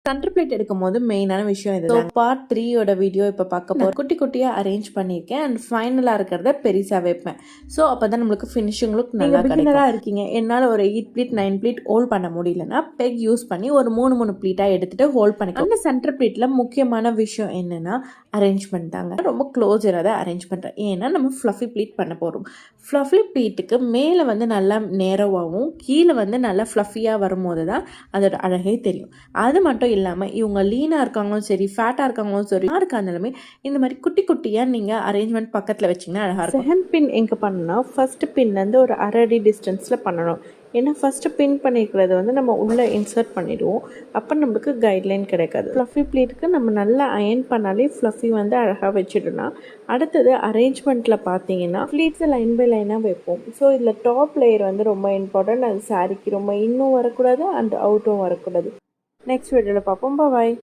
Centre plate எடுக்கும் போது மெயினான விஷயம் இது. பார்ட் 3 வீடியோ இப்போ பார்க்க போகிறோம். குட்டி குட்டியாக அரேஞ்ச் பண்ணியிருக்கேன் அண்ட் ஃபைனலாக இருக்கிறத பெருசாக வைப்பேன். ஸோ அப்போ தான் நம்மளுக்கு ஃபினிஷிங் லுக் நல்லா பிகினராக இருக்கீங்க. என்னால் ஒரு 8 ப்ளீட் 9 ப்ளீட் ஹோல்ட் பண்ண முடியலன்னா பெக் யூஸ் பண்ணி ஒரு 3 ப்ளீட்டாக எடுத்துகிட்டு ஹோல்ட் பண்ணிக்கலாம். அந்த சென்டர் பிளேட்டில் முக்கியமான விஷயம் என்னென்னா அரேஞ்ச்மெண்ட் தாங்க. ரொம்ப க்ளோஸராக தான் அரேஞ்ச் பண்ணுறேன். ஏன்னா நம்ம ஃப்ளஃபி ப்ளீட் பண்ண போகிறோம். ஃப்ளஃபி ப்ளீட்டுக்கு மேலே வந்து நல்லா நேரவாகவும் கீழே வந்து நல்லா ஃப்ளஃபியாக வரும்போது தான் அதோட அழகே தெரியும். அது மட்டும் இல்லாமல் இவங்க லீனாக இருக்காங்களும் சரி, ஃபேட்டாக இருக்காங்களும் சரி, யாருக்கா இருந்தாலுமே இந்த மாதிரி குட்டி குட்டியாக நீங்கள் அரேஞ்ச்மெண்ட் பக்கத்தில் வச்சிங்கன்னா அழகாக இருக்கும். செகண்ட் பின் எங்கே பண்ணணும்னா ஃபஸ்ட்டு பின்லேருந்து ஒரு 1/2 அடி டிஸ்டன்ஸில் பண்ணணும். ஏன்னா ஃபஸ்ட்டு பின் பண்ணியிருக்கிறது வந்து நம்ம உள்ளே இன்சர்ட் பண்ணிவிடுவோம். அப்போ நம்மளுக்கு கைட்லைன் கிடைக்காது. ஃப்ளஃபி ப்ளீட்டுக்கு நம்ம நல்லா அயன் பண்ணாலே ஃப்ளஃபி வந்து அழகாக வச்சுடலாம். அடுத்தது அரேஞ்ச்மெண்ட்டில் பார்த்தீங்கன்னா ப்ளீட்ஸை லைன் பை லைனாக வைப்போம். ஸோ இதில் டாப் லேயர் வந்து ரொம்ப இம்பார்ட்டன்ட். அது சாரிக்கு ரொம்ப இன்னும் வரக்கூடாது அண்ட் அவுட்டும் வரக்கூடாது. நெக்ஸ்ட் வீடியோவில் பார்ப்போம். பாய்.